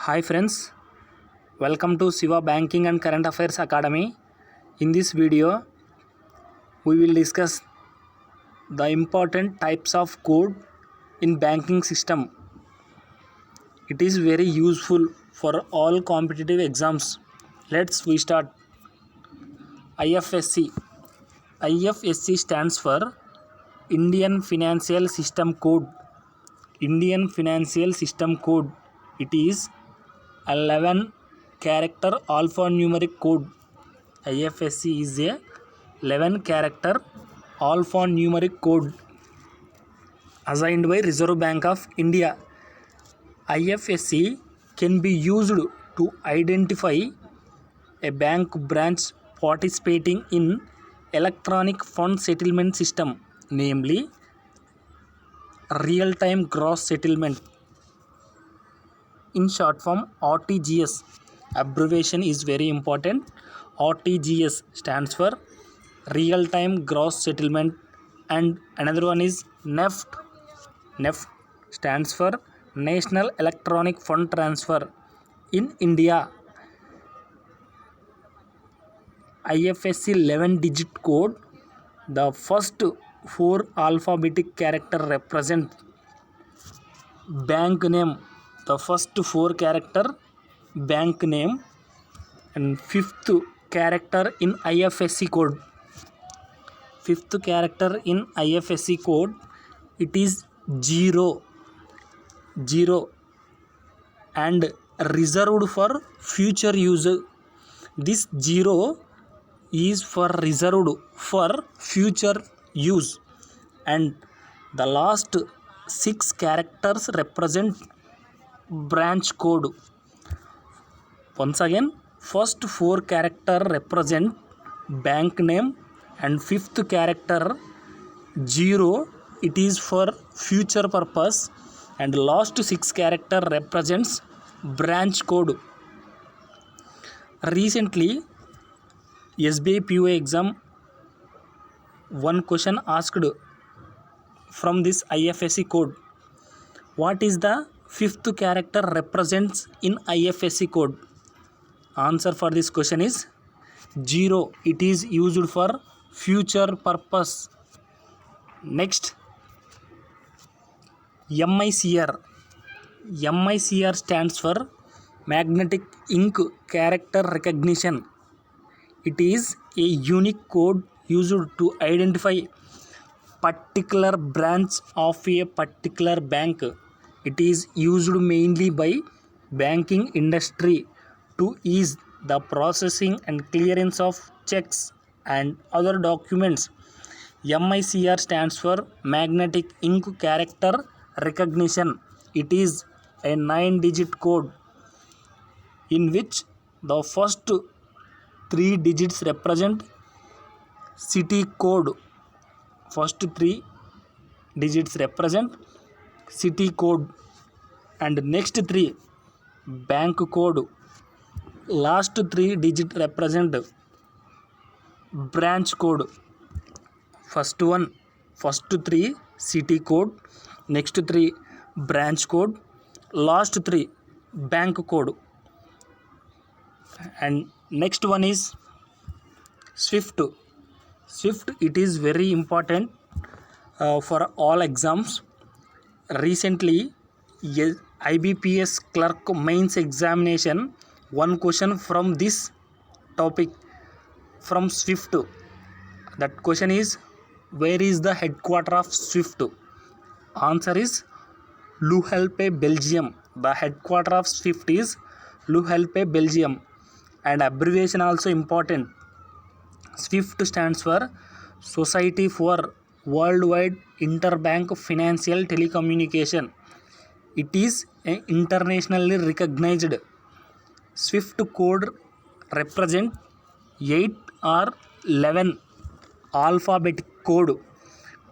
Hi friends, welcome to Siva Banking and Current Affairs Academy. In this video, we will discuss the important types of code in banking system. It is very useful for all competitive exams. We start. IFSC. IFSC stands for Indian Financial System Code. Indian Financial System Code. It is 11 character alphanumeric code. IFSC is a 11 character alphanumeric code assigned by Reserve Bank of India. IFSC can be used to identify a bank branch participating in electronic fund settlement system, namely real-time gross settlement. In short form, RTGS. Abbreviation is very important. RTGS stands for real-time gross settlement, and another one is NEFT. NEFT stands for National Electronic Fund Transfer. In India, IFSC 11-digit code, the first 4 alphabetic character represent bank name. The first 4 character bank name, and fifth character in IFSC code. Fifth character in IFSC code, it is 0 and reserved for future use. This 0 is for reserved for future use, and the last 6 characters represent branch code. Once again, first 4 character represent bank name, and fifth character 0, it is for future purpose, and last 6 character represents branch code. Recently, SBI PO exam, one question asked from this IFSC code. What is the fifth character represents in IFSC code? Answer for this question is 0. It is used for future purpose. Next, MICR. MICR stands for Magnetic Ink Character Recognition. It is a unique code used to identify particular branch of a particular bank. It is used mainly by banking industry to ease the processing and clearance of checks and other documents. MICR stands for Magnetic Ink Character Recognition. It is a 9-digit code in which the first 3 digits represent city code. First 3 digits represent city code, and next 3 bank code. Last 3 digits represent branch code. First 3 city code, next 3 branch code, last 3 bank code. And next one is SWIFT. SWIFT, it is very important for all exams. Recently, IBPS clerk mains examination, one question from this topic from SWIFT. That question is, where is the headquarter of SWIFT? Answer is Luhelpe, Belgium. The headquarter of SWIFT is Luhelpe, Belgium. And abbreviation also important. SWIFT stands for Society for Worldwide Interbank Financial Telecommunication. It is an internationally recognized. SWIFT code represent 8 or 11 alphabetic code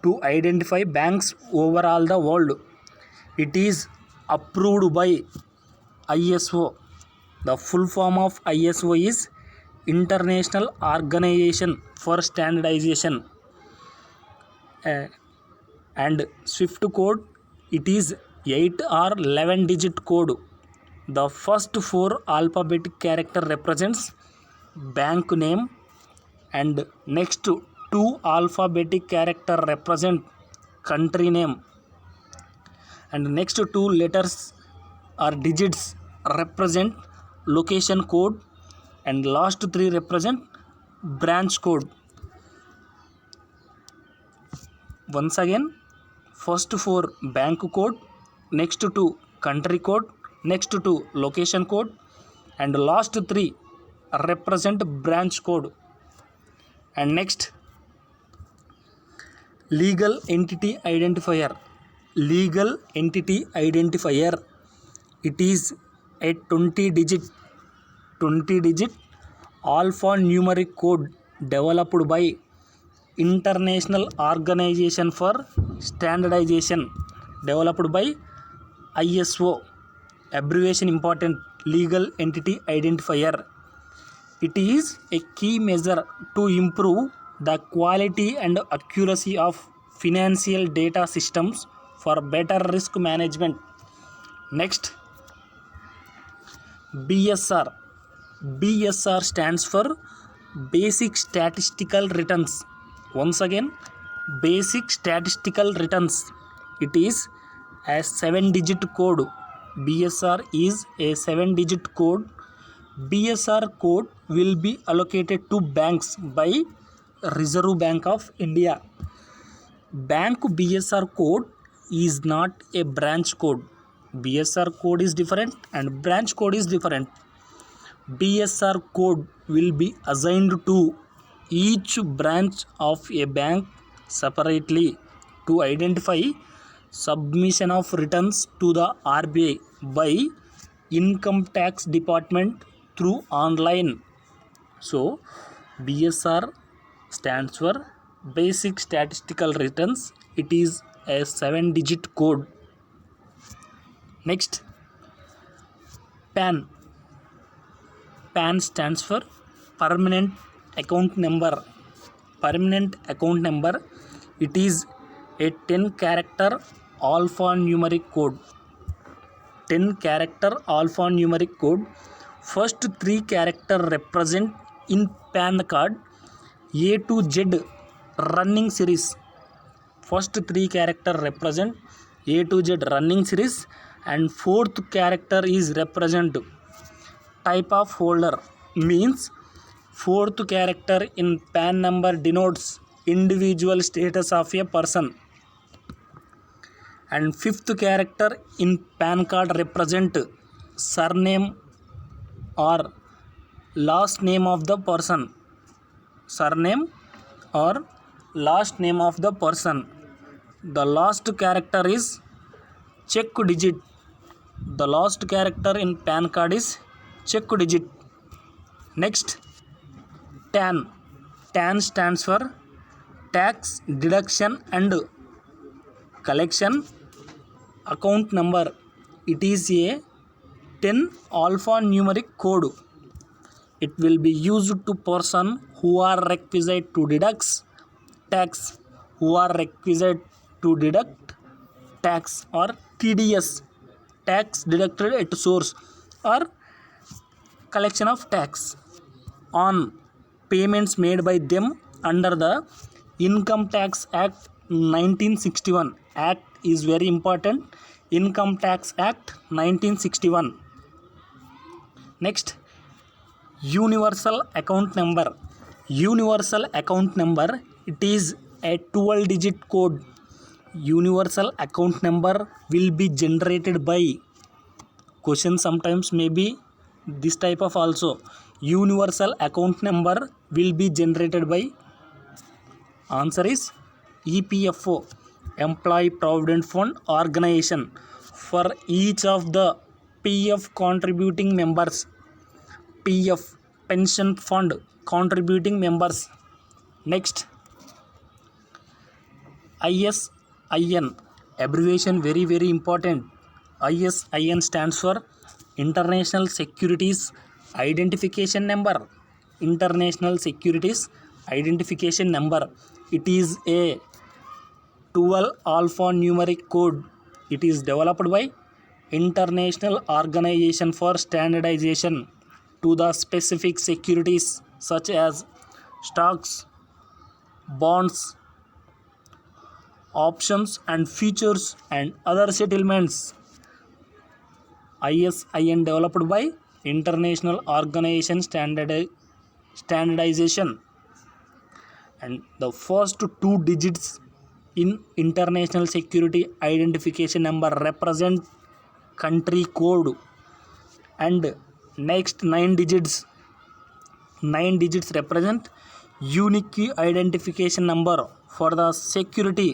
to identify banks overall the world. It is approved by ISO. The full form of ISO is International Organization for Standardization. And SWIFT code, it is 8 or 11 digit code The first four alphabetic character represents bank name, and next two alphabetic character represent country name, and next two letters or digits represent location code, and last three represent branch code. Once again, first four bank code, next two country code, next two location code, and last three represent branch code. And next, legal entity identifier. Legal entity identifier, it is a 20 digit alphanumeric code developed by International Organization for Standardization, developed by ISO. Abbreviation important, legal entity identifier. It is a key measure to improve the quality and accuracy of financial data systems for better risk management. Next, BSR. BSR stands for Basic Statistical Returns. Once again, Basic Statistical Returns. It is a 7-digit code. BSR is a 7-digit code. BSR code will be allocated to banks by Reserve Bank of India. Bank BSR code is not a branch code. BSR code is different and branch code is different. BSR code will be assigned to each branch of a bank separately to identify submission of returns to the RBI by Income Tax Department through online. So, BSR stands for Basic Statistical Returns. It is a 7-digit code. Next, PAN. PAN stands for Permanent Account Number. Permanent Account Number. It is a 10-character alphanumeric code. 10-character alphanumeric code. First 3 character represent in PAN card A to Z running series. First 3 character represent A to Z running series, and fourth character is represent type of holder, means fourth character in PAN number denotes individual status of a person, and fifth character in PAN card represent surname or last name of the person. Surname or last name of the person. The last character is check digit. The last character in PAN card is check digit. Next, TAN. TAN stands for Tax Deduction and Collection Account Number. It is a 10 alphanumeric code. It will be used to person who are requisite to deduct tax, tax or TDS, tax deducted at source, or collection of tax on payments made by them under the Income Tax Act 1961. Act is very important. Income Tax Act 1961. Next, Universal Account Number. Universal Account Number, it is a 12-digit code. Universal Account Number will be generated by, question sometimes may be this type of also. Universal Account Number will be generated by, answer is EPFO, Employee Provident Fund Organization, for each of the PF contributing members. PF, Pension Fund contributing members. Next, ISIN, abbreviation very important. ISIN stands for International Securities Identification Number. International Securities Identification Number. It is a 12 alphanumeric code. It is developed by international organization for standardization to the specific securities such as stocks, bonds, options and futures and other settlements. ISIN developed by International Organization Standardization, and the first two digits in international security identification number represent country code, and next 9 digits represent unique identification number for the security,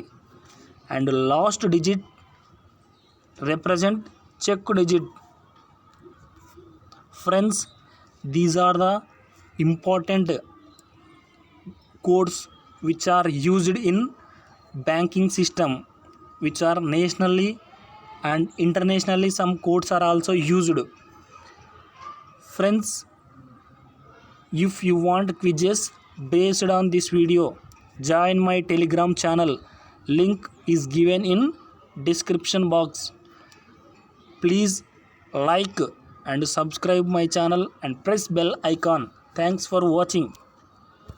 and last digit represent check digit. Friends, these are the important codes which are used in banking system, which are nationally and internationally some codes are also used. Friends, if you want quizzes based on this video, join my Telegram channel. Link is given in description box. Please like and subscribe my channel and press bell icon. Thanks for watching.